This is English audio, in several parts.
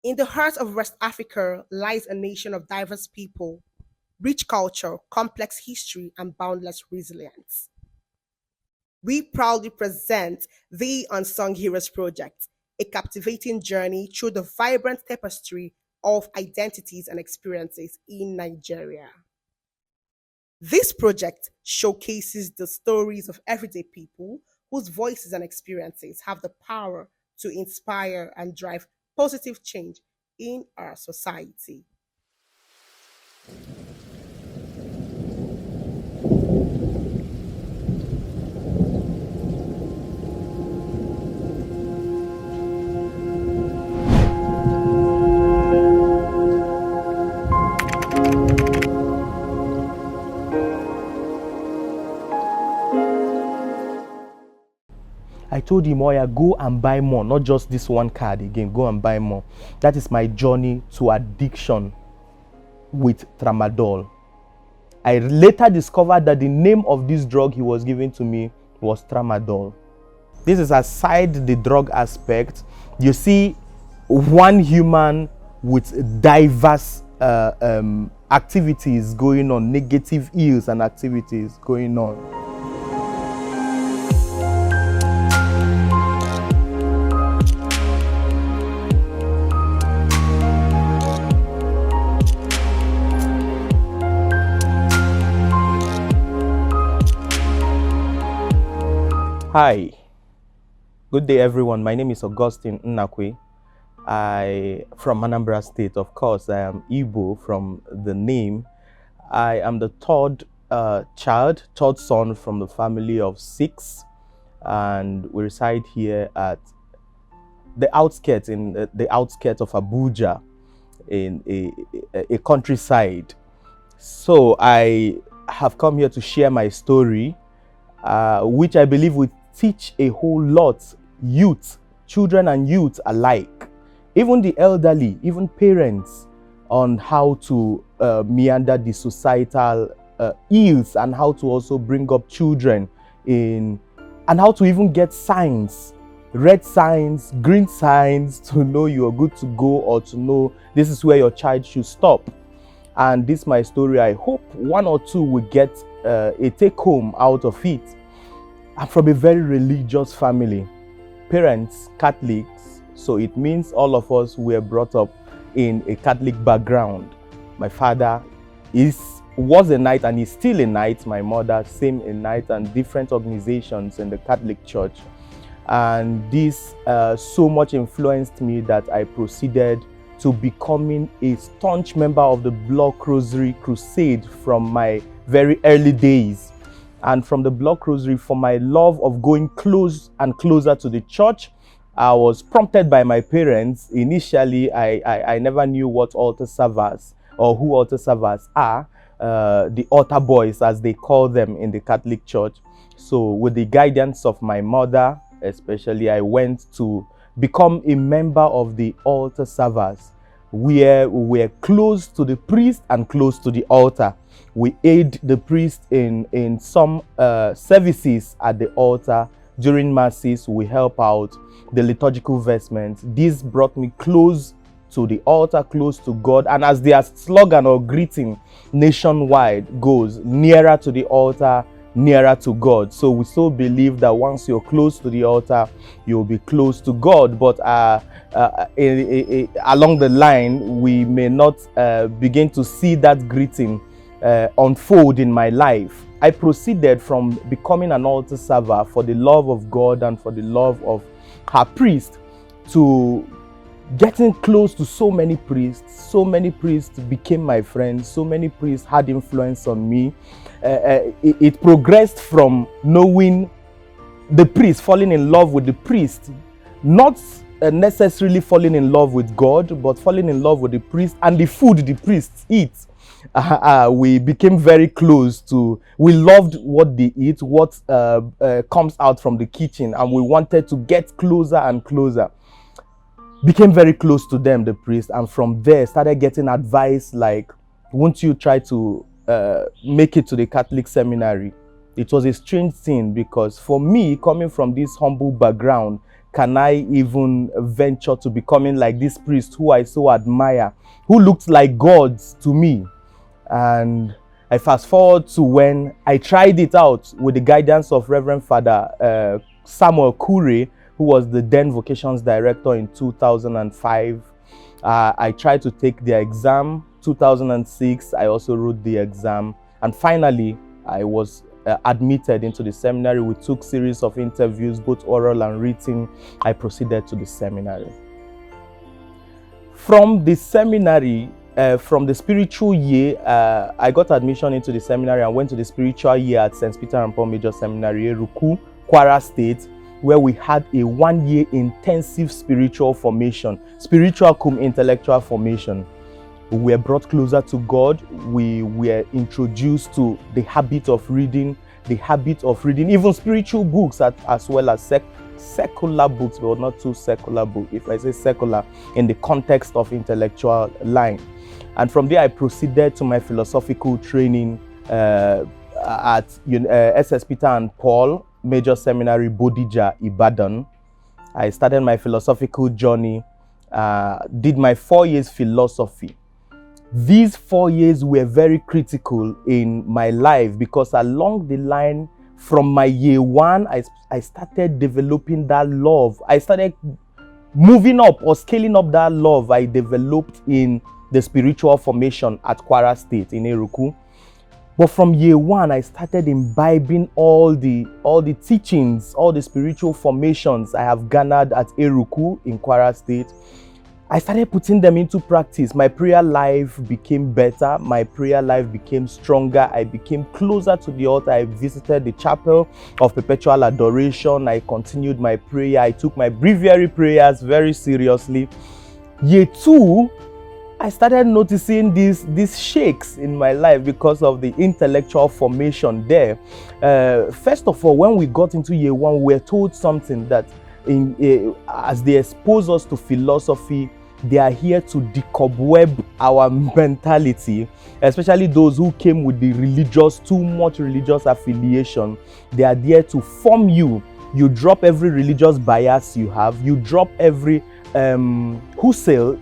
In the heart of West Africa lies a nation of diverse people, rich culture, complex history, and boundless resilience. We proudly present the Unsung Heroes Project, a captivating journey through the vibrant tapestry of identities and experiences in Nigeria. This project showcases the stories of everyday people whose voices and experiences have the power to inspire and drive positive change in our society. I told him, Oya, go and buy more, not just this one card again, go and buy more. That is my journey to addiction with tramadol. I later discovered that the name of this drug he was giving to me was tramadol. This is aside the drug aspect. You see one human with diverse activities going on, negative ills and activities going on. Hi, good day everyone. My name is Augustine Nnakwe. I from Anambra State. Of course, I am Igbo from the name. I am the third third son from the family of 6, and we reside here at the outskirts, in the outskirts of Abuja, in a countryside. So I have come here to share my story, which I believe will teach a whole lot youth, children and youth alike, even the elderly, even parents, on how to meander the societal ills, and how to also bring up children in, and how to even get signs, red signs, green signs, to know you are good to go, or to know this is where your child should stop. And this is my story. I hope one or two will get a take home out of it. I'm from a very religious family. Parents, Catholics, so it means all of us were brought up in a Catholic background. My father was a knight and is still a knight. My mother, same a knight, and different organizations in the Catholic Church. And this so much influenced me that I proceeded to becoming a staunch member of the Block Rosary Crusade from my very early days. And from the Block Rosary, for my love of going close and closer to the church, I was prompted by my parents. Initially, I never knew what altar servers or who altar servers are, the altar boys as they call them in the Catholic Church. So with the guidance of my mother, especially, I went to become a member of the altar servers, where we were close to the priest and close to the altar. We aid the priest in some services at the altar. During masses, we help out the liturgical vestments. This brought me close to the altar, close to God. And as their slogan or greeting nationwide goes, nearer to the altar, nearer to God. So we so believe that once you're close to the altar, you'll be close to God. But along the line, we may not begin to see that greeting unfold in my life. I proceeded from becoming an altar server for the love of God and for the love of her priest to getting close to so many priests. So many priests became my friends. So many priests had influence on me. It progressed from knowing the priest, falling in love with the priest, not necessarily falling in love with God, but falling in love with the priest and the food the priests eat. We became very close to, we loved what they eat, what comes out from the kitchen, and we wanted to get closer and closer. Became very close to them, the priest, and from there started getting advice like, won't you try to make it to the Catholic seminary? It was a strange thing, because for me, coming from this humble background, can I even venture to becoming like this priest who I so admire, who looked like gods to me? And I fast forward to when I tried it out with the guidance of Reverend Father Samuel Kure, who was the then vocations director in 2005. I tried to take the exam. 2006, I also wrote the exam. And finally, I was admitted into the seminary. We took series of interviews, both oral and written. I proceeded to the seminary. From the seminary, from the spiritual year, I got admission into the seminary and went to the spiritual year at St. Peter and Paul Major Seminary, Eruku, Kwara State, where we had a 1-year intensive spiritual formation, spiritual cum intellectual formation. We were brought closer to God. We were introduced to the habit of reading, even spiritual books as well as secular books, but not too secular books. If I say secular, in the context of intellectual line. And from there, I proceeded to my philosophical training at SS Peter and Paul Major Seminary, Bodija, Ibadan. I started my philosophical journey, did my 4 years philosophy. These 4 years were very critical in my life because along the line, from my year 1, I started developing that love. I started moving up or scaling up that love I developed in the spiritual formation at Kwara State in Eruku. But from year 1, I started imbibing all the teachings, all the spiritual formations I have garnered at Eruku in Kwara State. I started putting them into practice. My prayer life became better. My prayer life became stronger. I became closer to the altar. I visited the chapel of perpetual adoration. I continued my prayer. I took my breviary prayers very seriously. Year 2, I started noticing these shakes in my life because of the intellectual formation there. First of all, when we got into year 1, we were told something that as they expose us to philosophy, they are here to decobweb our mentality, especially those who came with too much religious affiliation. They are there to form you. You drop every religious bias you have. You drop every Edmund Husserl,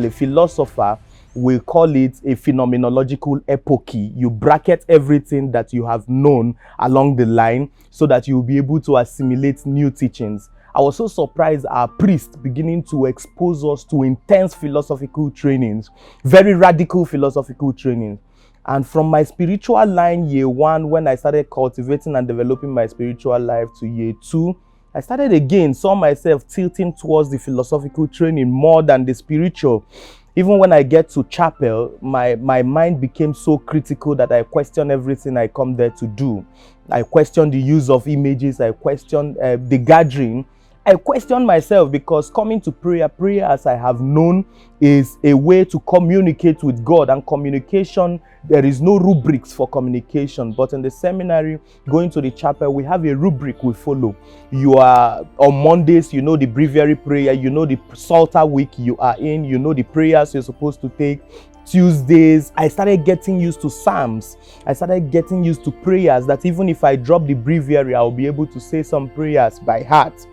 a philosopher, will call it a phenomenological epoche. You bracket everything that you have known along the line so that you'll be able to assimilate new teachings. I was so surprised our priests beginning to expose us to intense philosophical trainings, very radical philosophical trainings. And from my spiritual line, year 1, when I started cultivating and developing my spiritual life, to year 2, I started again, saw myself tilting towards the philosophical training more than the spiritual. Even when I get to chapel, my mind became so critical that I question everything I come there to do. I question the use of images. I question the gathering. I question myself because coming to prayer as I have known is a way to communicate with God, and communication, there is no rubrics for communication. But in the seminary, going to the chapel, we have a rubric we follow. You are on Mondays, you know the breviary prayer, you know the Psalter week you are in, you know the prayers you're supposed to take. Tuesdays, I started getting used to psalms. I started getting used to prayers that even if I drop the breviary, I'll be able to say some prayers by heart.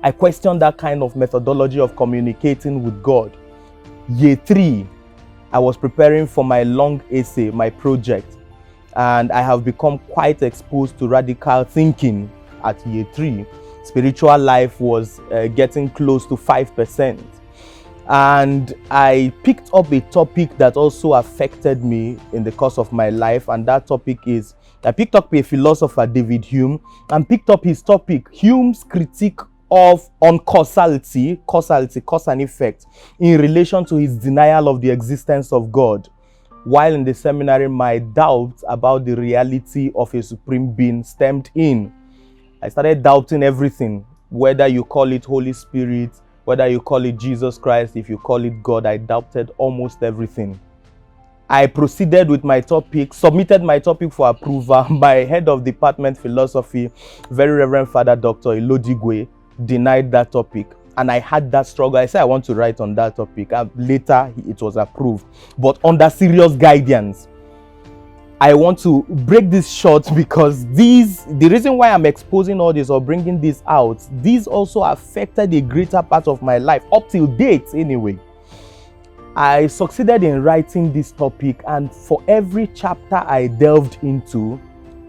I questioned that kind of methodology of communicating with God. Year 3, I was preparing for my long essay, my project, and I have become quite exposed to radical thinking at year 3. Spiritual life was getting close to 5%. And I picked up a topic that also affected me in the course of my life, and that topic is, I picked up a philosopher, David Hume, and picked up his topic, Hume's critique on causality, cause and effect, in relation to his denial of the existence of God. While in the seminary, my doubts about the reality of a supreme being stemmed in. I started doubting everything, whether you call it Holy Spirit, whether you call it Jesus Christ, if you call it God. I doubted almost everything. I proceeded with my topic, submitted my topic for approval. My head of department philosophy, Very Reverend Father Dr. Ilodigwe, denied that topic, and I had that struggle. I said I want to write on that topic, and later it was approved, but under serious guidance. I want to break this short because the reason why I'm exposing all this or bringing this out, these also affected a greater part of my life up till date anyway. I succeeded in writing this topic, and for every chapter I delved into,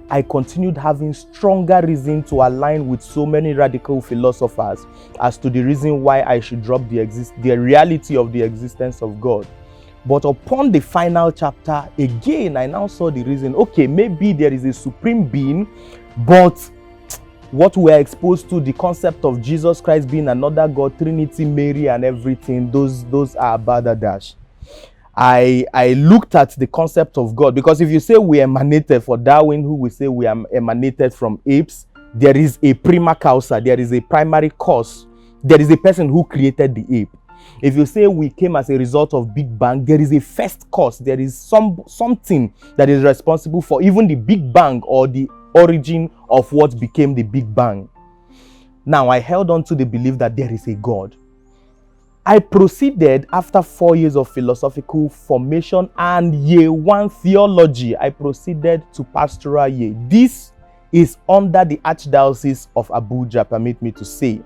I continued having stronger reason to align with so many radical philosophers as to the reason why I should drop the reality of the existence of God. But upon the final chapter, again, I now saw the reason. Okay, maybe there is a supreme being, but what we are exposed to, the concept of Jesus Christ being another God, Trinity, Mary, and everything, those are balderdash. I looked at the concept of God, because if you say we emanated, for Darwin, who will say we are emanated from apes, there is a prima causa, there is a primary cause, there is a person who created the ape. If you say we came as a result of Big Bang, there is a first cause, there is something that is responsible for even the Big Bang or the origin of what became the Big Bang. Now, I held on to the belief that there is a God. I proceeded, after 4 years of philosophical formation and year 1 theology, I proceeded to pastoral year. This is under the Archdiocese of Abuja, permit me to say.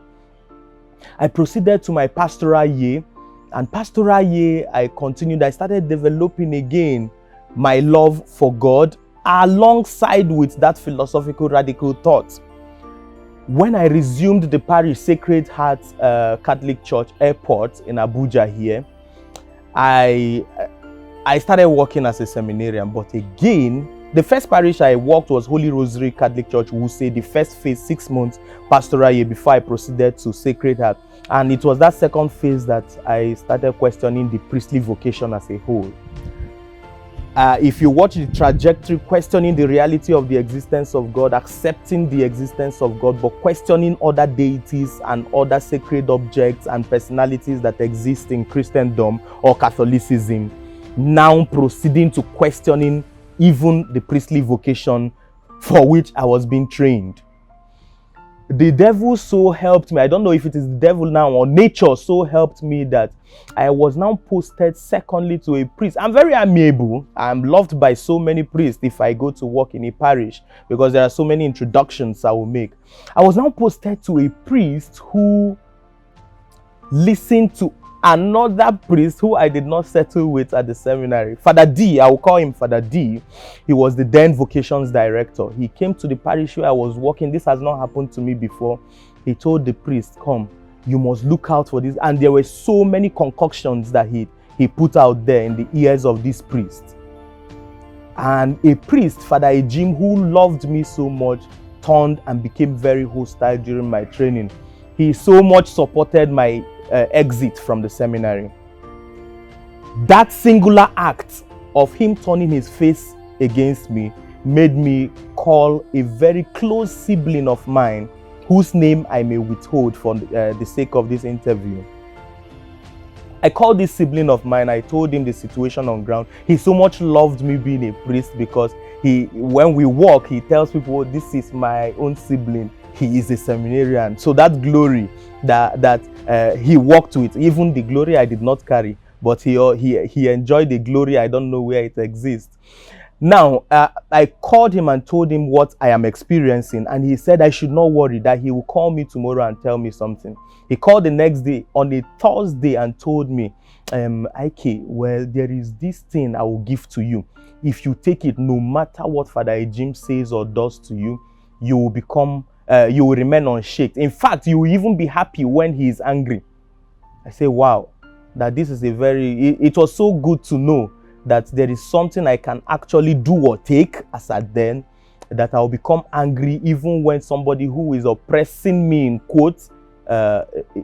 I proceeded to my pastoral year, and pastoral year, I continued. I started developing again my love for God alongside with that philosophical radical thought. When I resumed the parish Sacred Heart Catholic Church Airport in Abuja here, I started working as a seminarian. But again, the first parish I worked was Holy Rosary Catholic Church, who say the first phase, 6 months pastoral year before I proceeded to Sacred Heart. And it was that second phase that I started questioning the priestly vocation as a whole. If you watch the trajectory, questioning the reality of the existence of God, accepting the existence of God, but questioning other deities and other sacred objects and personalities that exist in Christendom or Catholicism, now proceeding to questioning even the priestly vocation for which I was being trained. The devil so helped me. I don't know if it is the devil now or nature so helped me that I was now posted secondly to a priest. I'm very amiable. I'm loved by so many priests if I go to work in a parish, because there are so many introductions I will make. I was now posted to a priest who listened to another priest who I did not settle with at the seminary. Father D, I will call him Father D. He was the then vocations director. He came to the parish where I was working. This has not happened to me before. He told the priest, come, you must look out for this. And there were so many concoctions that he put out there in the ears of this priest. And a priest, Father Ejim, who loved me so much, turned and became very hostile during my training. He so much supported my exit from the seminary. That singular act of him turning his face against me made me call a very close sibling of mine, whose name I may withhold for the sake of this interview. I called this sibling of mine. I told him the situation on ground. He so much loved me being a priest, because when we walk, he tells people, oh, this is my own sibling. He is a seminarian. So that glory that he walked with, even the glory I did not carry, but he enjoyed the glory. I don't know where it exists. Now, I called him and told him what I am experiencing, and he said I should not worry, that he will call me tomorrow and tell me something. He called the next day on a Thursday and told me, Ike, well, there is this thing I will give to you. If you take it, no matter what Father Ejim says or does to you, you will become you will remain unshaken. In fact, you will even be happy when he is angry. I say, wow, that this is it was so good to know that there is something I can actually do or take as at then, that I'll become angry even when somebody who is oppressing me, in quotes,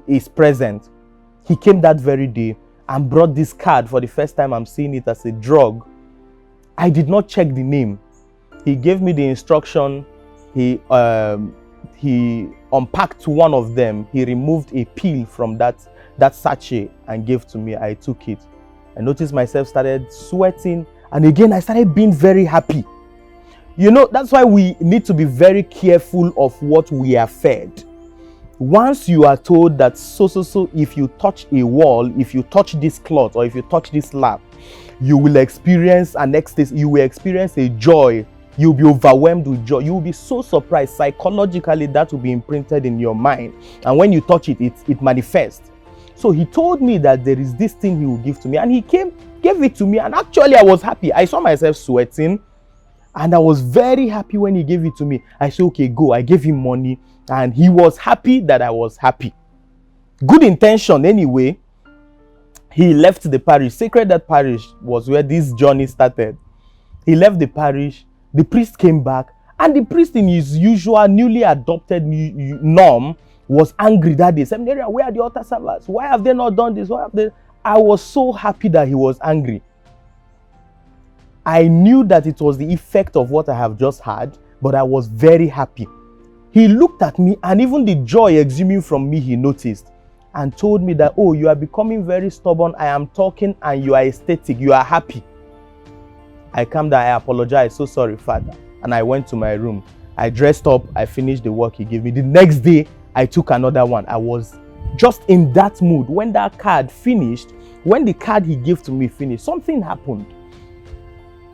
is present. He came that very day and brought this card. For the first time, I'm seeing it as a drug. I did not check the name. He gave me the instruction. He unpacked one of them. He removed a pill from that sachet and gave to me. I took it. I noticed myself started sweating, and again I started being very happy. You know, that's why we need to be very careful of what we are fed. Once you are told that so if you touch a wall, if you touch this cloth, or if you touch this lap, you will experience an ecstasy, you will experience a joy, you'll be overwhelmed with joy. You will be so surprised. Psychologically, that will be imprinted in your mind. And when you touch it, it manifests. So he told me that there is this thing he will give to me. And he gave it to me. And actually, I was happy. I saw myself sweating. And I was very happy when he gave it to me. I said, okay, go. I gave him money. And he was happy that I was happy. Good intention anyway. He left the parish. Sacred Heart Parish was where this journey started. He left the parish. The priest came back. And the priest, in his usual newly adopted norm, was angry that day. Seminary, where are the altar servers? Why have they not done this? Why have they? I was so happy that he was angry. I knew that it was the effect of what I have just had, but I was very happy. He looked at me, and even the joy exuding from me, he noticed and told me that, oh, you are becoming very stubborn. I am talking and you are ecstatic. You are happy. I calmed down. I apologized. So sorry, Father. And I went to my room. I dressed up. I finished the work he gave me. The next day, I took another one. I was just in that mood. When that card finished, when the card he gave to me finished, something happened.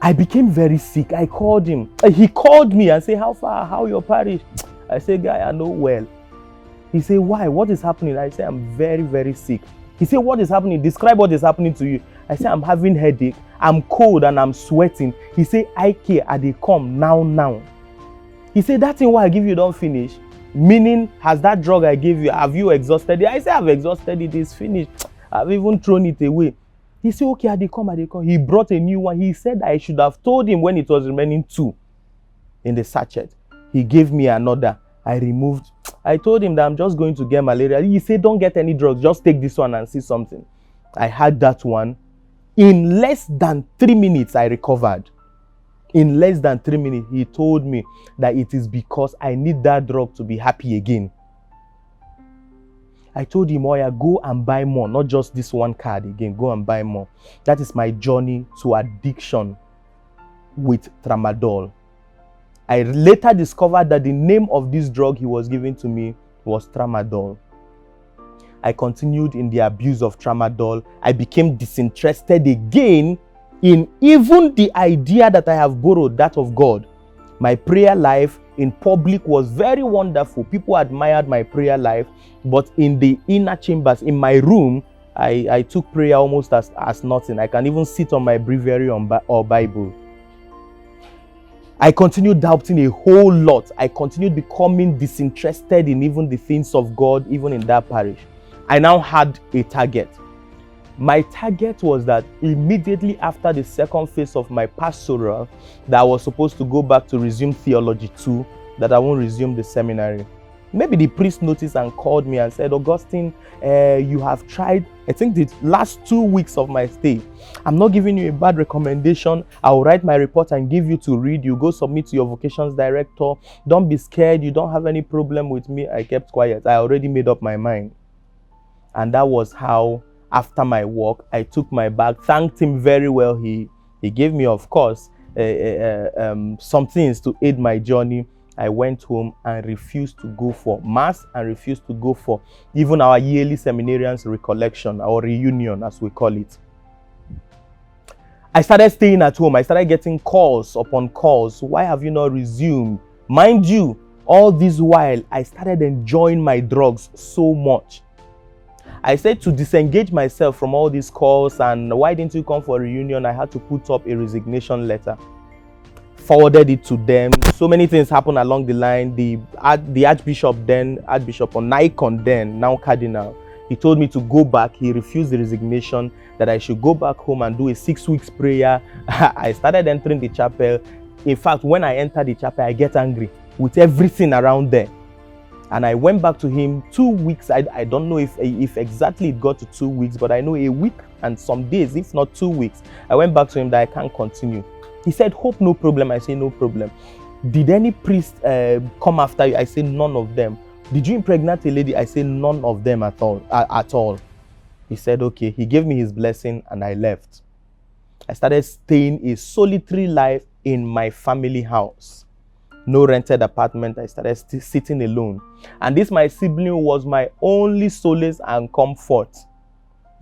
I became very sick. I called him. He called me and said, how far? How your parish? I said, guy, I know well. He said, why? What is happening? I said, I'm very, very sick. He said, what is happening? Describe what is happening to you. I said, I'm having headache. I'm cold and I'm sweating. He said, I care. I dey come now. He said, that thing why I give you don't finish. Meaning, has that drug I gave you, have you exhausted it? I said, I've exhausted it. It's finished. I've even thrown it away. He said, okay, I dey come. He brought a new one. He said I should have told him when it was remaining 2 in the sachet. He gave me another. I removed. I told him that I'm just going to get malaria. He said, don't get any drugs. Just take this one and see something. I had that one. In less than 3 minutes, I recovered. In less than 3 minutes, he told me that it is because I need that drug to be happy again. I told him, oh yeah, go and buy more. Not just this one card again. Go and buy more. That is my journey to addiction with tramadol. I later discovered that the name of this drug he was giving to me was tramadol. I continued in the abuse of tramadol. I became disinterested again in even the idea that I have borrowed, that of God. My prayer life in public was very wonderful. People admired my prayer life, but in the inner chambers, in my room, I took prayer almost as nothing. I can even sit on my breviary or Bible. I continued doubting a whole lot. I continued becoming disinterested in even the things of God, even in that parish. I now had a target. My target was that immediately after the second phase of my pastoral, that I was supposed to go back to resume theology 2, that I won't resume the seminary. Maybe the priest noticed and called me and said, Augustine, you have tried, I think the last 2 weeks of my stay. I'm not giving you a bad recommendation. I'll write my report and give you to read. You go submit to your vocations director. Don't be scared. You don't have any problem with me. I kept quiet. I already made up my mind. And that was how, after my walk, I took my bag, thanked him very well. He gave me, of course, some things to aid my journey. I went home and refused to go for mass and refused to go for even our yearly seminarians recollection, our reunion, as we call it. I started staying at home. I started getting calls upon calls. Why have you not resumed? Mind you, all this while, I started enjoying my drugs so much. I said to disengage myself from all these calls and why didn't you come for a reunion? I had to put up a resignation letter. Forwarded it to them. So many things happened along the line. The Archbishop Onaikon then, now Cardinal, he told me to go back. He refused the resignation, that I should go back home and do a 6 weeks prayer. I started entering the chapel. In fact, when I enter the chapel, I get angry with everything around there. And I went back to him 2 weeks. I don't know if exactly it got to 2 weeks, but I know a week and some days, if not 2 weeks. I went back to him that I can't continue. He said, hope, no problem. I say, no problem. Did any priest come after you? I say, none of them. Did you impregnate a lady? I say, none of them at all. He said, okay. He gave me his blessing and I left. I started staying a solitary life in my family house. No rented apartment. I started sitting alone. And this, my sibling, was my only solace and comfort,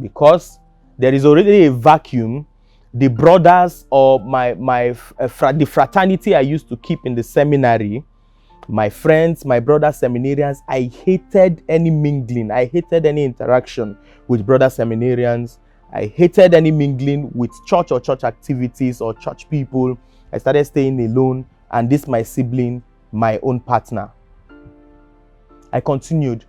because there is already a vacuum. the brothers or the fraternity I used to keep in the seminary, my friends, my brother seminarians, I hated any mingling. I hated any interaction with brother seminarians. I hated any mingling with church or church activities or church people. I started staying alone, and this my sibling, my own partner. I continued.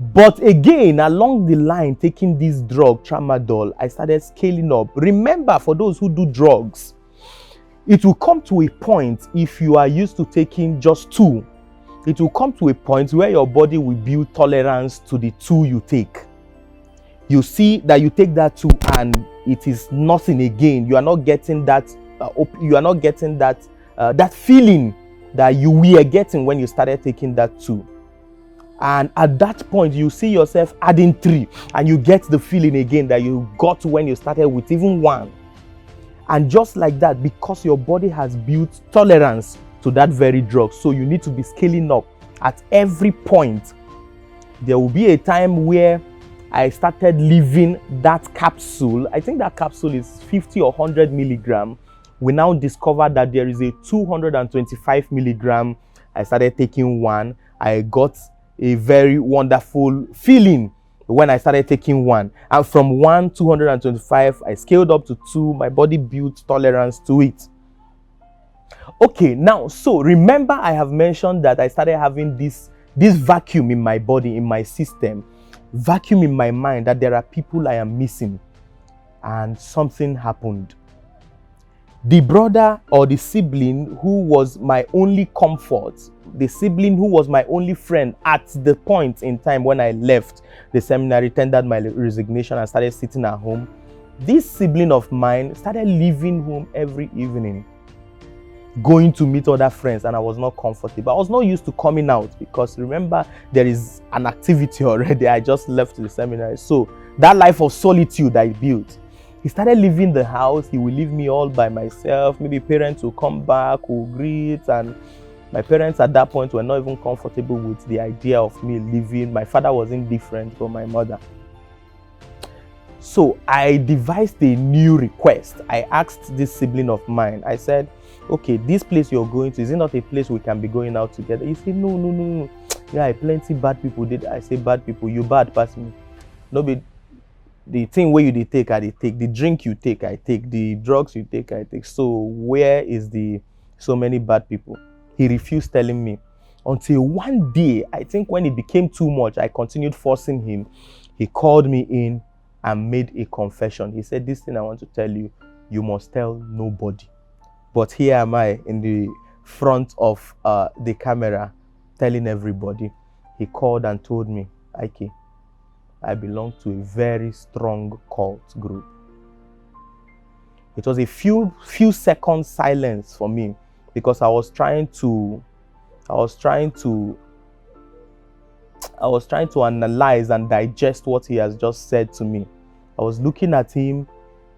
But again, along the line, taking this drug, tramadol, I started scaling up. Remember, for those who do drugs, it will come to a point, if you are used to taking just 2, it will come to a point where your body will build tolerance to the 2 you take. You see that you take that 2 and it is nothing again. You are not getting that. That feeling that you were getting when you started taking that 2. And at that point, you see yourself adding 3, and you get the feeling again that you got when you started with even 1. And just like that, because your body has built tolerance to that very drug, so you need to be scaling up at every point. There will be a time where I started leaving that capsule. I think that capsule is 50 or 100 milligram. We now discovered that there is a 225 milligram. I started taking 1. I got a very wonderful feeling when I started taking 1. And from 1, 225, I scaled up to 2. My body built tolerance to it. Okay, now, so remember I have mentioned that I started having this vacuum in my body, in my system, vacuum in my mind, that there are people I am missing. And something happened. The brother or the sibling who was my only comfort, the sibling who was my only friend at the point in time when I left the seminary, tendered my resignation and started sitting at home, this sibling of mine started leaving home every evening, going to meet other friends, and I was not comfortable. I was not used to coming out because, remember, there is an activity already. I just left the seminary. So that life of solitude I built. He started leaving the house. He will leave me all by myself. Maybe parents will come back, will greet, and my parents at that point were not even comfortable with the idea of me leaving. My father was indifferent from my mother. So I devised a new request. I asked this sibling of mine, I said, okay, this place you're going to, is it not a place we can be going out together? He said, no. Yeah, plenty bad people did. I say, bad people, you bad pass me. No be the thing where you take, I take. The drink you take, I take. The drugs you take, I take. So where is the so many bad people? He refused telling me. Until one day, I think when it became too much, I continued forcing him. He called me in and made a confession. He said, this thing I want to tell you, you must tell nobody. But here am I in the front of the camera telling everybody. He called and told me, Ike, I belong to a very strong cult group. It was a few seconds silence for me because I was trying to analyze and digest what he has just said to me. I was looking at him.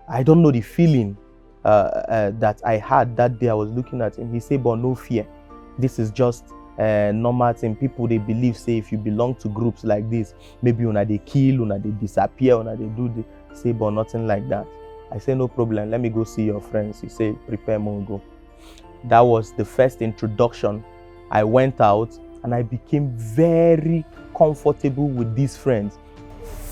I don't know the feeling that I had that day. I was looking at him. He said, but no fear. This is just normal thing. People, they believe, say, if you belong to groups like this, maybe una they kill, una they disappear, una they do the say, but nothing like that. I say, no problem. Let me go see your friends. He said, prepare, Mongo. That was the first introduction. I went out and I became very comfortable with these friends.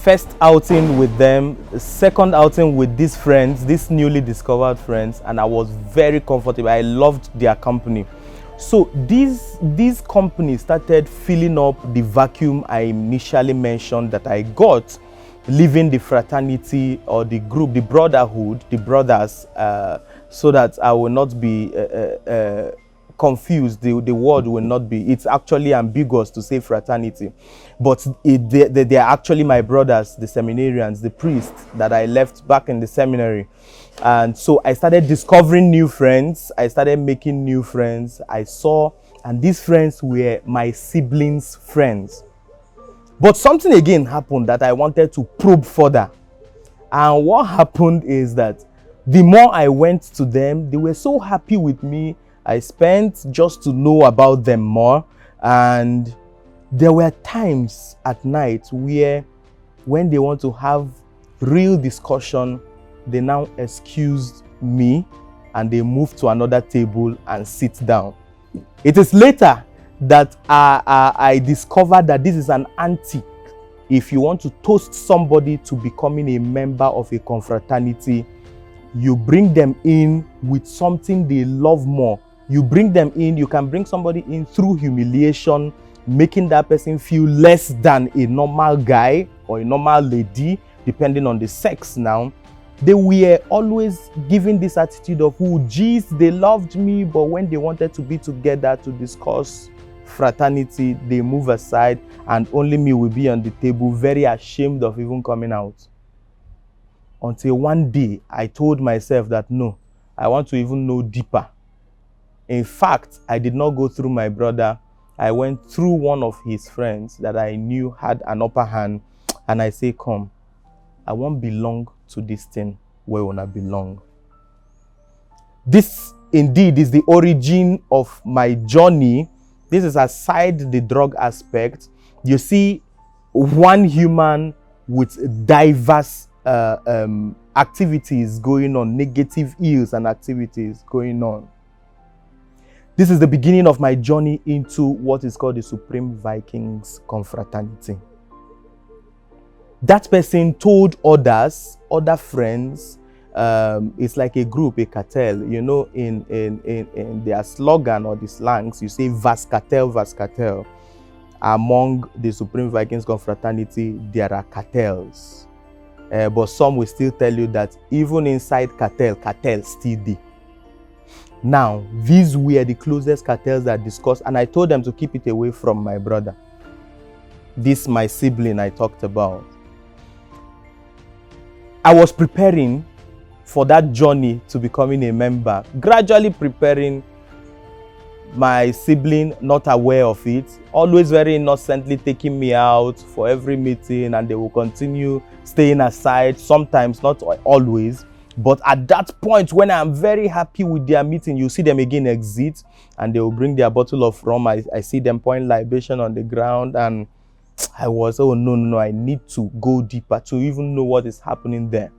First outing with them, second outing with these friends, these newly discovered friends, and I was very comfortable. I loved their company. So these companies started filling up the vacuum I initially mentioned that I got leaving the fraternity or the group, the brotherhood, the brothers, so that I will not be confused. The word will not be, it's actually ambiguous to say fraternity, but they are actually my brothers, the seminarians, the priests that I left back in the seminary. And so I started discovering new friends. I started making new friends. I saw, and these friends were my siblings' friends. But something again happened that I wanted to probe further. And what happened is that the more I went to them, they were so happy with me. I spent just to know about them more. And there were times at night where when they want to have real discussion, they now excused me and they move to another table and sit down. It is later that I discovered that this is an antique. If you want to toast somebody to becoming a member of a confraternity, you bring them in with something they love more. You bring them in, you can bring somebody in through humiliation, making that person feel less than a normal guy or a normal lady, depending on the sex now. They were always giving this attitude of, oh, geez, they loved me, but when they wanted to be together to discuss fraternity, they move aside and only me will be on the table, very ashamed of even coming out. Until one day, I told myself that no, I want to even know deeper. In fact, I did not go through my brother. I went through one of his friends that I knew had an upper hand, and I say, come, I won't belong to this thing where I belong. This indeed is the origin of my journey. This is aside the drug aspect. You see, one human with diverse activities going on, negative ills and activities going on. This is the beginning of my journey into what is called the Supreme Vikings Confraternity. That person told others, other friends, it's like a group, a cartel. You know, in their slogan or the slangs, you say Vas cartel, Vas cartel. Among the Supreme Vikings Confraternity, there are cartels. But some will still tell you that even inside cartel still there. Now, these were the closest cartels that discussed, and I told them to keep it away from my brother. This my sibling I talked about. I was preparing for that journey to becoming a member, gradually preparing. My sibling not aware of it, always very innocently taking me out for every meeting, and they will continue staying aside, sometimes, not always. But at that point, when I'm very happy with their meeting, you see them again exit, and they will bring their bottle of rum. I see them pouring libation on the ground, and I was, oh no, I need to go deeper to even know what is happening there.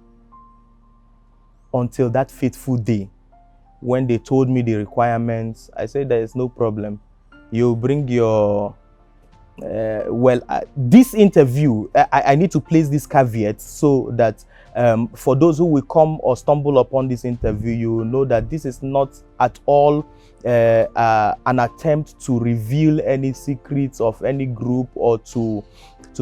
Until that fateful day, when they told me the requirements, I said there is no problem. You bring your this interview, I need to place this caveat so that for those who will come or stumble upon this interview, you will know that this is not at all an attempt to reveal any secrets of any group or to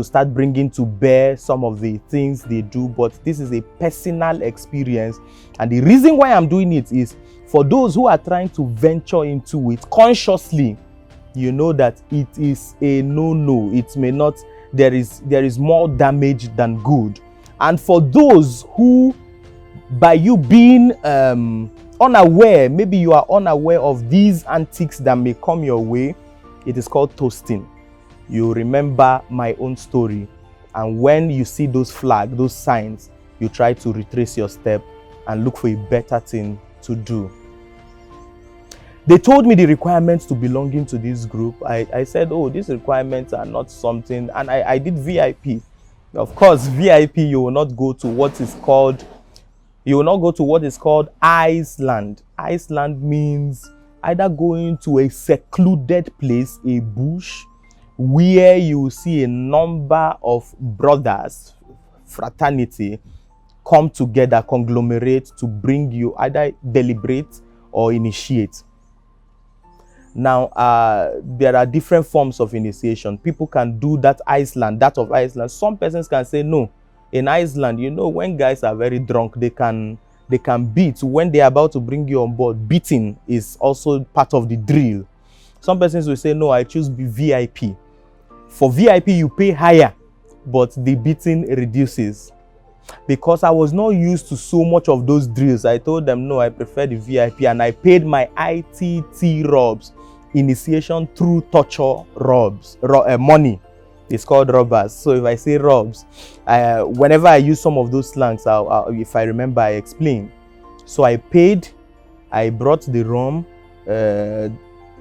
start bringing to bear some of the things they do, but this is a personal experience. And the reason why I'm doing it is for those who are trying to venture into it consciously. You know that it is a no. It may not, there is more damage than good. And for those who, by you being unaware, maybe you are unaware of these antics that may come your way, it is called toasting. You remember my own story, and when you see those flags, those signs, you try to retrace your step and look for a better thing to do. They told me the requirements to belonging to this group. I said, oh, these requirements are not something, and I did VIP. Of course, VIP, you will not go to what is called Iceland. Iceland means either going to a secluded place, a bush, where you will see a number of brothers, fraternity, come together, conglomerate to bring you either deliberate or initiate. Now, there are different forms of initiation. People can do that of Iceland. Some persons can say no. In Iceland, you know, when guys are very drunk, they can beat. When they are about to bring you on board, beating is also part of the drill. Some persons will say, no, I choose VIP. For VIP, you pay higher, but the beating reduces. Because I was not used to so much of those drills, I told them, no, I prefer the VIP, and I paid my ITT robs, initiation through torture robs, money. It's called robbers. So if I say robs, whenever I use some of those slangs, if I remember, I explain. So I paid, I brought the rum,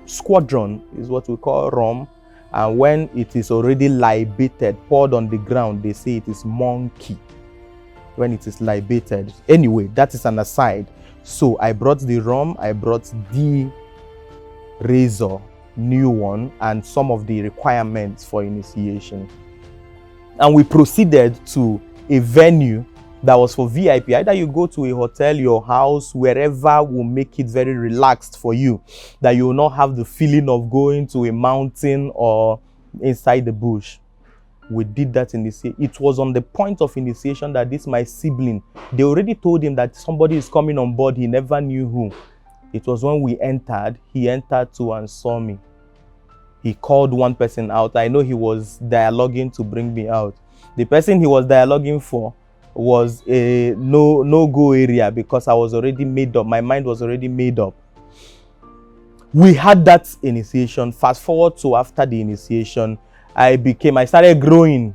squadron is what we call rum, and when it is already libated, poured on the ground, they say it is monkey. When it is libated. Anyway, that is an aside. So I brought the rum, I brought the razor, new one, and some of the requirements for initiation. And we proceeded to a venue that was for VIP. Either you go to a hotel, your house, wherever will make it very relaxed for you, that you will not have the feeling of going to a mountain or inside the bush. We did that initiation. It was on the point of initiation that this my sibling, they already told him that somebody is coming on board. He never knew who. It was when we entered, he entered too and saw me. He called one person out. I know he was dialoguing to bring me out. The person he was dialoguing for was a no-go area because I was already made up. My mind was already made up. We had that initiation. Fast forward to after the initiation, I started growing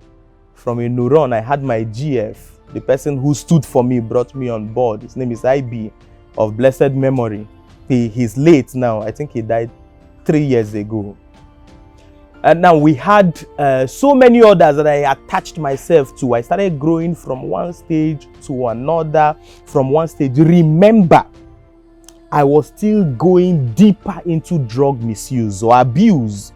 from a neuron. I had my GF. The person who stood for me brought me on board. His name is IB of blessed memory. He's late now. I think he died 3 years ago. And now we had so many others that I attached myself to. I started growing from one stage to another, from one stage. Remember, I was still going deeper into drug misuse or abuse.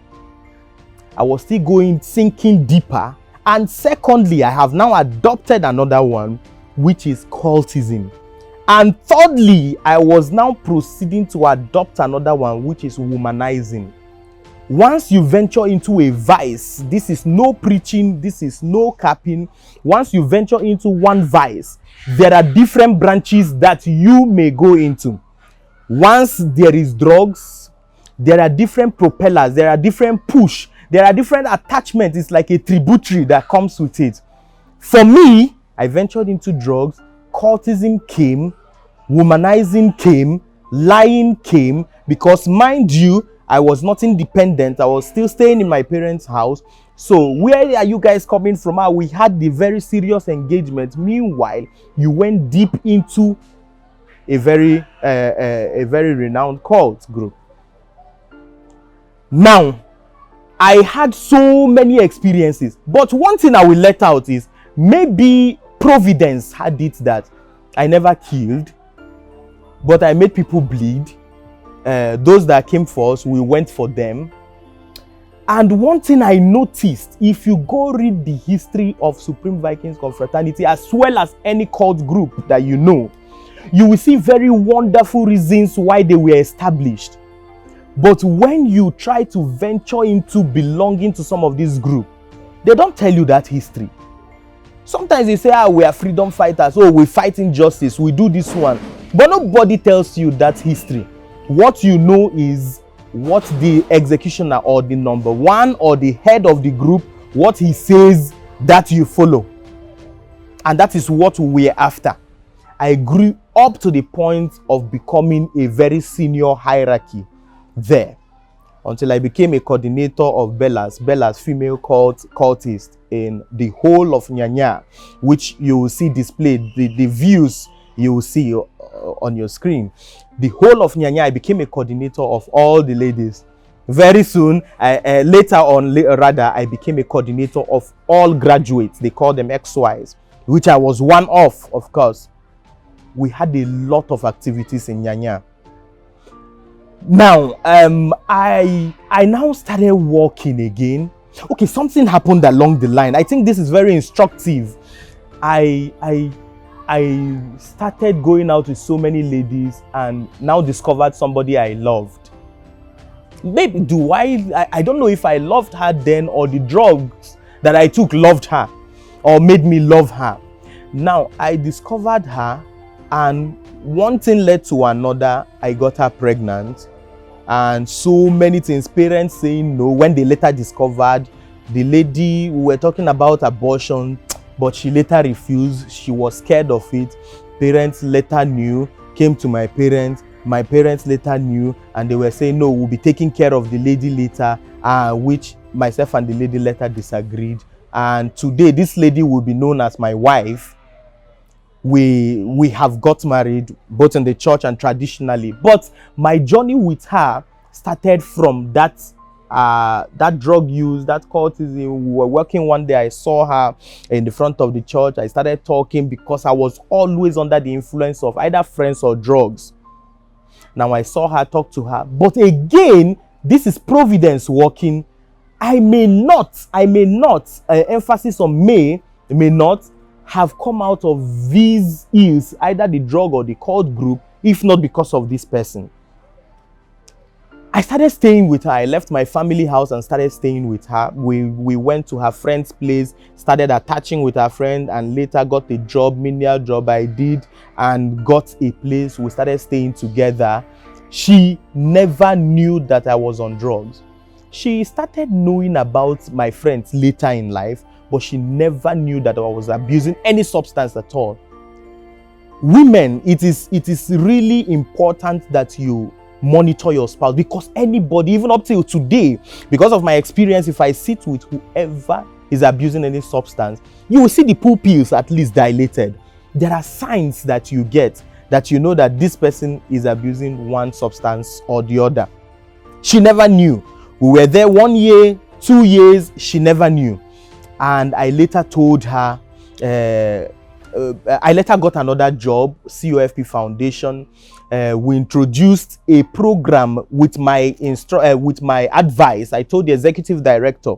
I was still sinking deeper. And secondly, I have now adopted another one, which is cultism. And thirdly, I was now proceeding to adopt another one, which is womanizing. Once you venture into a vice, this is no preaching, this is no capping. Once you venture into one vice, there are different branches that you may go into. Once there is drugs, there are different propellers, there are different push, there are different attachments. It's like a tributary that comes with it. For me, I ventured into drugs, cultism came, womanizing came, lying came, because mind you, I was not independent. I was still staying in my parents' house. So where are you guys coming from? We had the very serious engagement. Meanwhile, you went deep into a very renowned cult group. Now, I had so many experiences. But one thing I will let out is maybe Providence had it that I never killed, but I made people bleed. Those that came for us, we went for them. And one thing I noticed, if you go read the history of Supreme Vikings Confraternity, as well as any cult group that you know, you will see very wonderful reasons why they were established. But when you try to venture into belonging to some of these groups, they don't tell you that history. Sometimes they say, we are freedom fighters. Oh, we fight injustice. We do this one. But nobody tells you that history. What you know is what the executioner or the number one or the head of the group, what he says, that you follow. And that is what we're after. I grew up to the point of becoming a very senior hierarchy there, until I became a coordinator of Bella's female cultist in the whole of Nyanya, which you will see displayed, the views you will see on your screen. The whole of Nyanya, I became a coordinator of all the ladies. Very soon, later on, I became a coordinator of all graduates. They call them XYs, which I was one of course. We had a lot of activities in Nyanya. Now, I now started walking again. Okay, something happened along the line. I think this is very instructive. I started going out with so many ladies and now discovered somebody I loved. Maybe I don't know if I loved her then or the drugs that I took loved her or made me love her. Now, I discovered her and one thing led to another. I got her pregnant. And so many things, parents saying no. When they later discovered, the lady, we were talking about abortion, but she later refused. She was scared of it. Parents later knew, came to my parents later knew, and they were saying no, we'll be taking care of the lady later, which myself and the lady later disagreed. And today this lady will be known as my wife. We have got married both in the church and traditionally, but my journey with her started from that that drug use, that cultism. We were working one day. I saw her in the front of the church. I started talking because I was always under the influence of either friends or drugs. Now I saw her, talk to her. But again, this is providence working. I may not, emphasis on may not have come out of these ills, either the drug or the cult group, if not because of this person. I started staying with her. I left my family house and started staying with her. We went to her friend's place, started attaching with her friend, and later got a job, menial job I did, and got a place. We started staying together. She never knew that I was on drugs. She started knowing about my friends later in life, but she never knew that I was abusing any substance at all. Women, it is really important that you monitor your spouse, because anybody, even up till today, because of my experience, if I sit with whoever is abusing any substance, you will see the pupils at least dilated. There are signs that you get that you know that this person is abusing one substance or the other. She never knew. We were there 1 year, 2 years, she never knew. And I later told her, I later got another job, COFP Foundation. We introduced a program with my advice. I told the executive director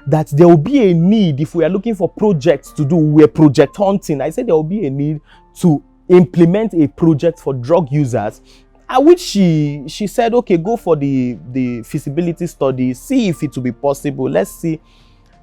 that there will be a need, if we are looking for projects to do, we're project hunting. I said there will be a need to implement a project for drug users, at which she said, okay, go for the feasibility study, see if it will be possible. Let's see.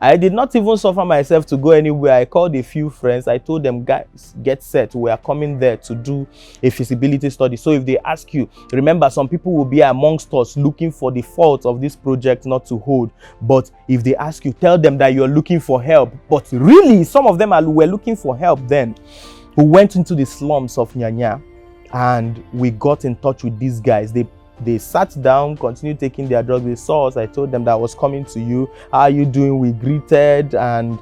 I did not even suffer myself to go anywhere. I called a few friends. I told them, guys, get set. We are coming there to do a feasibility study. So if they ask you, remember, some people will be amongst us looking for the fault of this project not to hold. But if they ask you, tell them that you're looking for help. But really, some of them were looking for help then. We went into the slums of Nyanya and we got in touch with these guys. They sat down, continued taking their drugs. They saw us. I told them that I was coming to you. How are you doing? We greeted and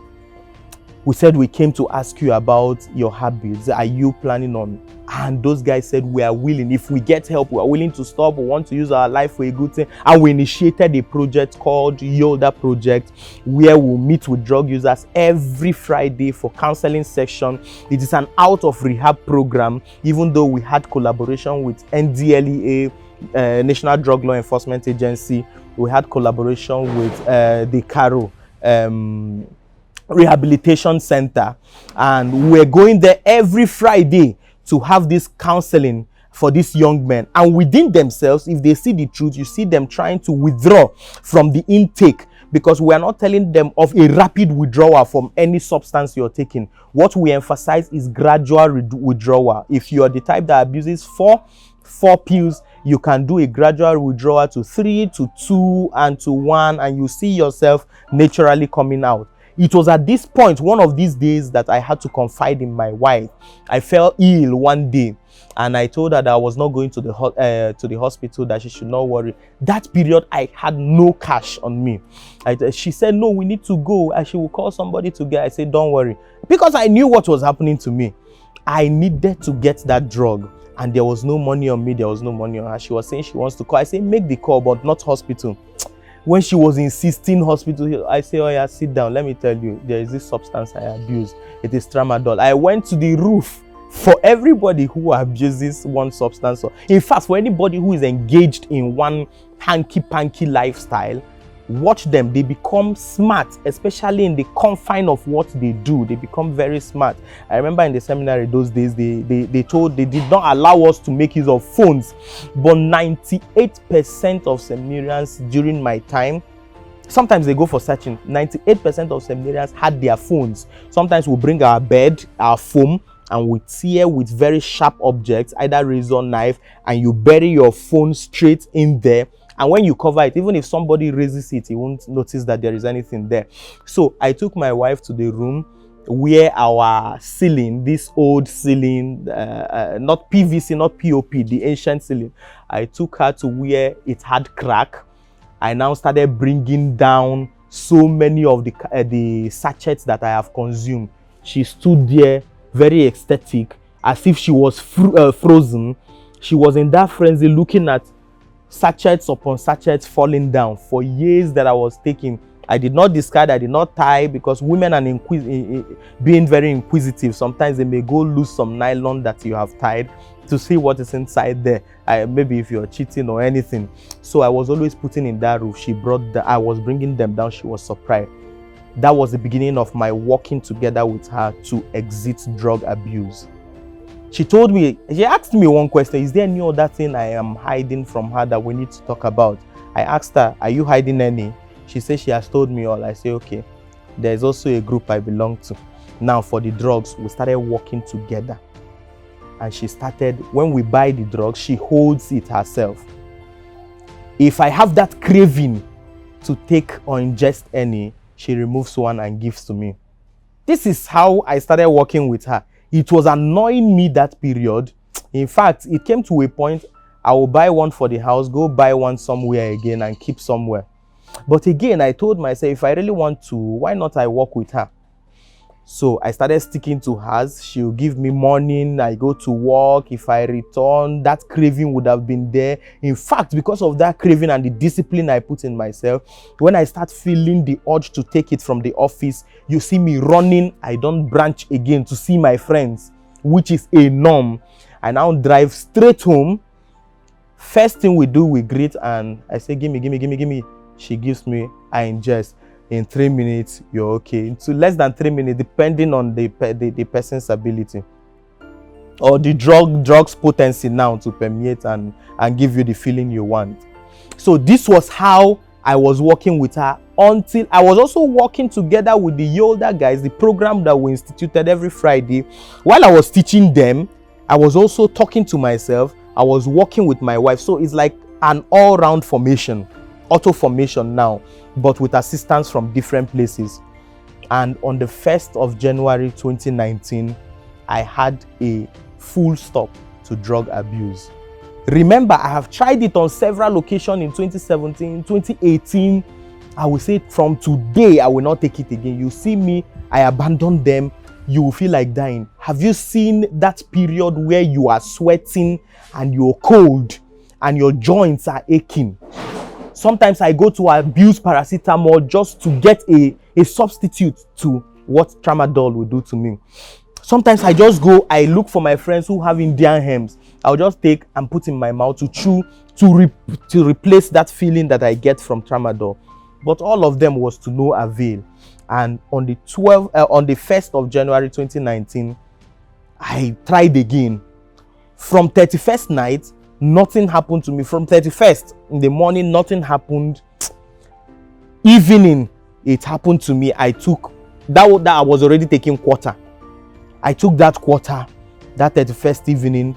we said we came to ask you about your habits. Are you planning on? And those guys said, we are willing. If we get help, we are willing to stop. We want to use our life for a good thing. And we initiated a project called Yoda Project, where we'll meet with drug users every Friday for counseling session. It is an out of rehab program, even though we had collaboration with NDLEA, National Drug Law Enforcement Agency. We had collaboration with the CARO Rehabilitation Center, and we're going there every Friday to have this counseling for these young men. And within themselves, if they see the truth, you see them trying to withdraw from the intake, because we are not telling them of a rapid withdrawal from any substance you're taking. What we emphasize is gradual withdrawal. If you are the type that abuses four pills, you can do a gradual withdrawal to 3, to 2, and to 1, and you see yourself naturally coming out. It was at this point, one of these days, that I had to confide in my wife. I fell ill one day, and I told her that I was not going to the hospital, that she should not worry. That period, I had no cash on me. She said, no, we need to go, and she will call somebody to get. I said, don't worry. Because I knew what was happening to me. I needed to get that drug, and there was no money on me. There was no money on her. She was saying she wants to call. I said, make the call, but not hospital. When she was insisting hospital, I say, oh yeah, sit down. Let me tell you, there is this substance I abuse. It is tramadol. I went to the roof for everybody who abuses one substance. In fact, for anybody who is engaged in one hanky-panky lifestyle, watch them. They become smart, especially in the confine of what they do. They become very smart. I remember in the seminary those days, they did not allow us to make use of phones, but 98% of seminarians during my time, sometimes they go for searching, 98% of seminarians had their phones. Sometimes we'll bring our bed, our foam, and we tear with very sharp objects, either razor, knife, and you bury your phone straight in there. And when you cover it, even if somebody raises it, he won't notice that there is anything there. So I took my wife to the room where our ceiling, this old ceiling, not PVC, not POP, the ancient ceiling, I took her to where it had crack. I now started bringing down so many of the sachets that I have consumed. She stood there, very ecstatic, as if she was frozen. She was in that frenzy looking at sachets upon sachets falling down for years that I was taking. I did not discard, I did not tie, because women are being very inquisitive. Sometimes they may go loose some nylon that you have tied to see what is inside there. Maybe if you're cheating or anything. So I was always putting in that roof. I was bringing them down. She was surprised. That was the beginning of my working together with her to exit drug abuse. She asked me one question: is there any other thing I am hiding from her that we need to talk about? I asked her, are you hiding any? She said she has told me all. I say, okay. There's also a group I belong to. Now for the drugs, we started working together. And she started, when we buy the drugs, she holds it herself. If I have that craving to take or ingest any, she removes one and gives to me. This is how I started working with her. It was annoying me that period. In fact, it came to a point I will buy one for the house, go buy one somewhere again and keep somewhere. But again, I told myself, if I really want to, why not I work with her? So I started sticking to hers. She'll give me morning, I go to work. If I return, that craving would have been there. In fact, because of that craving and the discipline I put in myself, when I start feeling the urge to take it from the office, you see me running. I don't branch again to see my friends, which is a norm. I now drive straight home. First thing we do, we greet and I say, give me. She gives me, I ingest. In 3 minutes, you're okay. To less than 3 minutes, depending on the person's ability or the drug's potency now to permeate and give you the feeling you want. So this was how I was working with her, until I was also working together with the Yolda guys, the program that we instituted every Friday. While I was teaching them, I was also talking to myself. I was working with my wife. So it's like an all-round formation, auto formation now, but with assistance from different places. And on the 1st of January 2019, I had a full stop to drug abuse. Remember, I have tried it on several locations in 2017, 2018. I will say from today, I will not take it again. You see me, I abandoned them. You will feel like dying. Have you seen that period where you are sweating and you're cold and your joints are aching? Sometimes I go to abuse paracetamol just to get a substitute to what tramadol will do to me. Sometimes I just go, I look for my friends who have Indian hems. I'll just take and put in my mouth to chew to replace that feeling that I get from tramadol. But all of them was to no avail. And on the 1st of January 2019, I tried again. From 31st night, nothing happened to me. From 31st in the morning, nothing happened. Evening, it happened to me. I took that I was already taking quarter. I took that quarter, that 31st evening.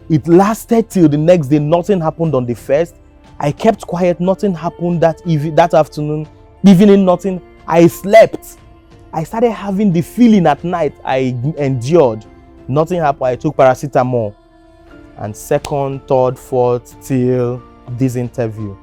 It lasted till the next day. Nothing happened on the 1st. I kept quiet. Nothing happened that afternoon. Evening, nothing. I slept. I started having the feeling at night. I endured. Nothing happened. I took paracetamol. And 2nd, 3rd, 4th, till this interview.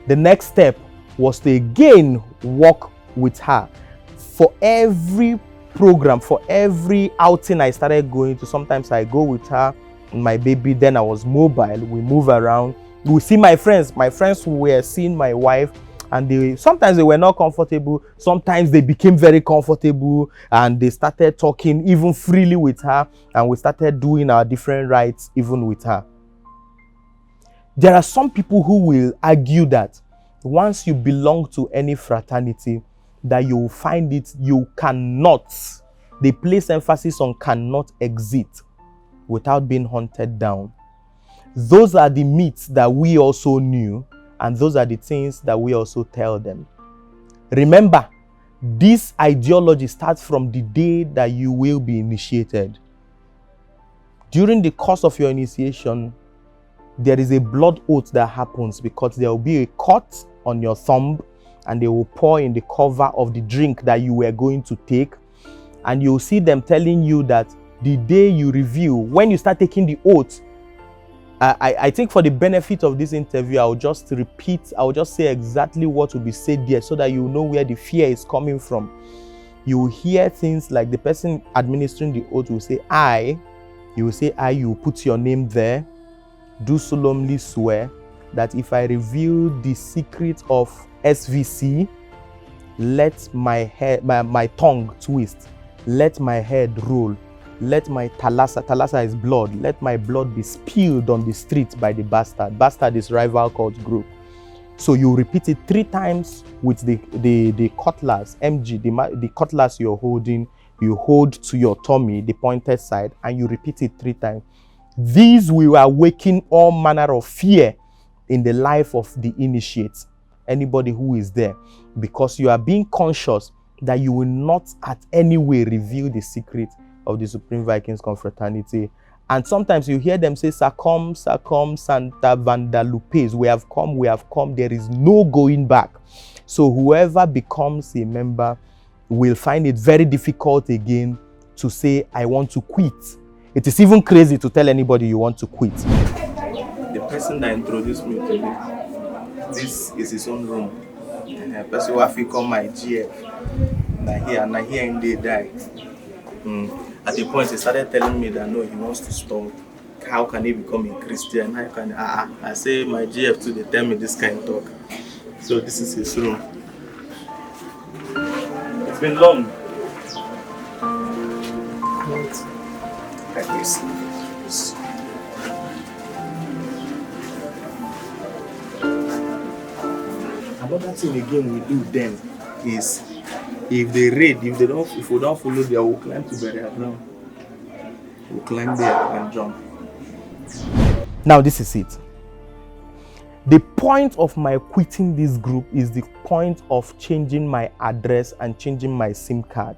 The next step was to again work with her. For every program, for every outing I started going to, sometimes I go with her, my baby, then I was mobile, we move around, we see my friends were seeing my wife, and sometimes they were not comfortable, sometimes they became very comfortable, and they started talking even freely with her, and we started doing our different rites even with her. There are some people who will argue that once you belong to any fraternity, that you will find it, you cannot, they place emphasis on cannot exit without being hunted down. Those are the myths that we also knew, and those are the things that we also tell them. Remember, this ideology starts from the day that you will be initiated. During the course of your initiation, there is a blood oath that happens, because there will be a cut on your thumb and they will pour in the cover of the drink that you were going to take. And you'll see them telling you that the day you review, when you start taking the oath, I think for the benefit of this interview, I'll just say exactly what will be said there so that you know where the fear is coming from. You will hear things like the person administering the oath will say, I, you will say, I, you put your name there, do solemnly swear, that if I reveal the secret of SVC, let my tongue twist, let my head roll, let my thalassa is blood, let my blood be spilled on the street by the bastard. Bastard is rival cult group. So you repeat it 3 times with the cutlass, MG, the cutlass you're holding, you hold to your tummy, the pointed side, and you repeat it 3 times. These will awaken all manner of fear in the life of the initiates, anybody who is there, because you are being conscious that you will not at any way reveal the secret of the Supreme Vikings Confraternity. And sometimes you hear them say, Sacom, Santa Vandalupes, we have come, there is no going back. So whoever becomes a member will find it very difficult again to say, I want to quit. It is even crazy to tell anybody you want to quit. The person that introduced me to this is his own room. The person who I call my GF. Now here and they die. At the point he started telling me that no, he wants to stop. How can he become a Christian? How can I say my GF too, they tell me this kind of talk. So this is his room. It's been long. Like this. Another thing again we do then is if they raid, if we don't follow there, we'll climb to burial ground. We'll climb there and jump. Now this is it. The point of my quitting this group is the point of changing my address and changing my SIM card.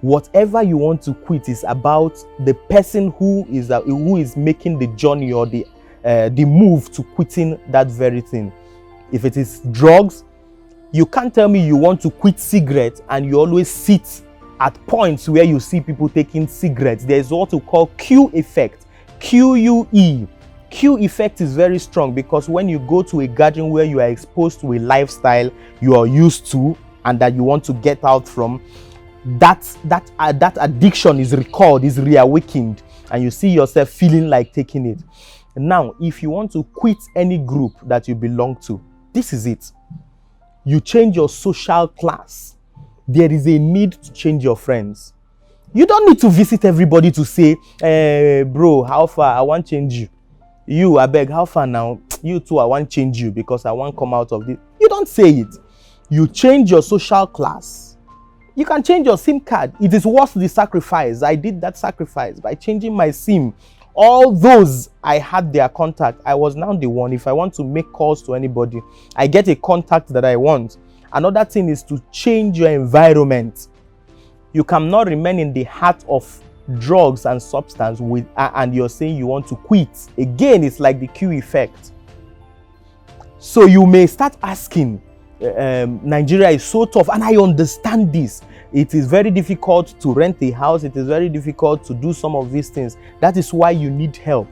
Whatever you want to quit is about the person who is making the journey or the move to quitting that very thing. If it is drugs, you can't tell me you want to quit cigarettes and you always sit at points where you see people taking cigarettes. There's what we call Q effect, QUE. Q effect is very strong because when you go to a gathering where you are exposed to a lifestyle you are used to and that you want to get out from, that addiction is recalled, is reawakened, and you see yourself feeling like taking it. Now, if you want to quit any group that you belong to, this is it. You change your social class. There is a need to change your friends. You don't need to visit everybody to say, bro, how far? I want to change you. You, I beg, how far now? You too, I want to change you because I want to come out of this. You don't say it. You change your social class. You can change your SIM card. It is worth the sacrifice. I did that sacrifice by changing my SIM. All those, I had their contact. I was now the one. If I want to make calls to anybody, I get a contact that I want. Another thing is to change your environment. You cannot remain in the heart of drugs and substance and you're saying you want to quit. Again, it's like the Q effect. So you may start asking, Nigeria is so tough, and I understand this. It is very difficult to rent a house. It is very difficult to do some of these things. That is why you need help.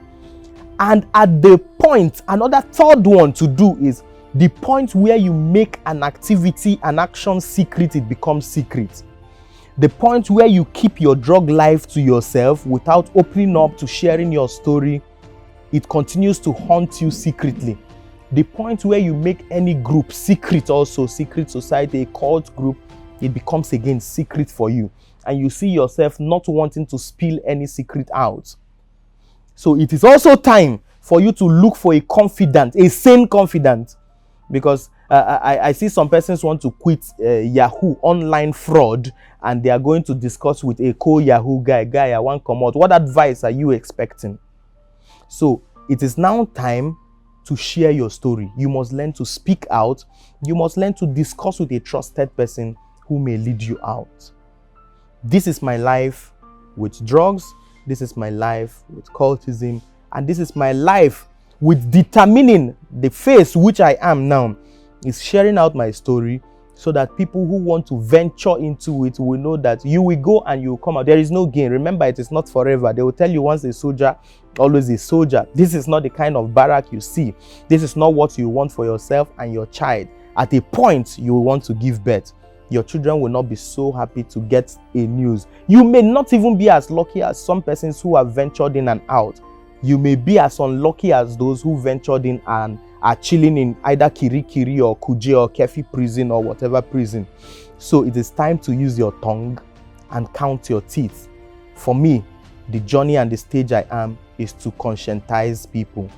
And at the point, another third one to do is the point where you make an activity, an action secret, it becomes secret. The point where you keep your drug life to yourself without opening up to sharing your story, it continues to haunt you secretly. The point where you make any group secret, also secret society, a cult group, it becomes again secret for you. And you see yourself not wanting to spill any secret out. So it is also time for you to look for a confidant, a sane confidant. Because I see some persons want to quit Yahoo online fraud and they are going to discuss with a co-Yahoo guy, I want to come out. What advice are you expecting? So it is now time to share your story. You must learn to speak out. You must learn to discuss with a trusted person who may lead you out. This is my life with drugs. This is my life with cultism. And this is my life with determining the phase which I am now, is sharing out my story so that people who want to venture into it will know that you will go and you will come out. There is no gain. Remember, it is not forever. They will tell you once a soldier, always a soldier. This is not the kind of barrack you see. This is not what you want for yourself and your child. At a point, you will want to give birth. Your children will not be so happy to get a news. You may not even be as lucky as some persons who have ventured in and out. You may be as unlucky as those who ventured in and are chilling in either Kirikiri or Kuje or Kefi prison or whatever prison. So it is time to use your tongue and count your teeth. For me, the journey and the stage I am is to conscientize people.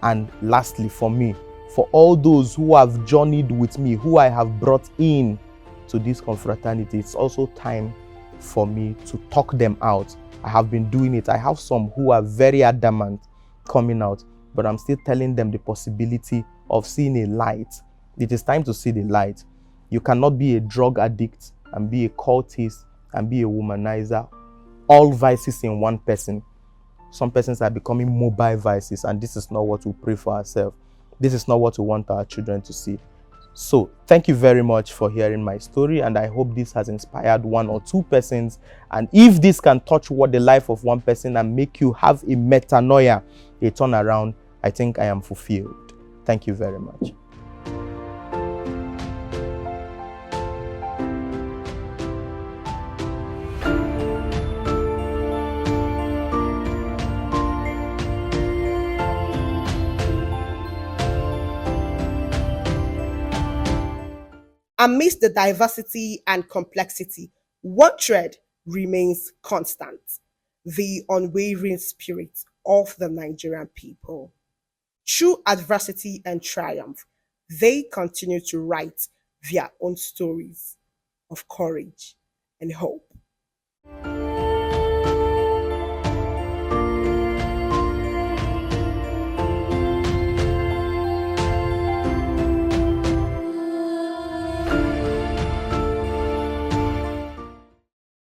And lastly, for me, for all those who have journeyed with me, who I have brought in to this confraternity, it's also time for me to talk them out. I have been doing it. I have some who are very adamant coming out, but I'm still telling them the possibility of seeing a light. It is time to see the light. You cannot be a drug addict and be a cultist and be a womanizer, all vices in one person. Some persons are becoming mobile vices, and this is not what we pray for ourselves. This is not what we want our children to see. So thank you very much for hearing my story, and I hope this has inspired one or two persons. And if this can touch what the life of one person and make you have a metanoia, a turnaround, I think I am fulfilled. Thank you very much. Amidst the diversity and complexity, one thread remains constant: the unwavering spirit of the Nigerian people. Through adversity and triumph, they continue to write their own stories of courage and hope.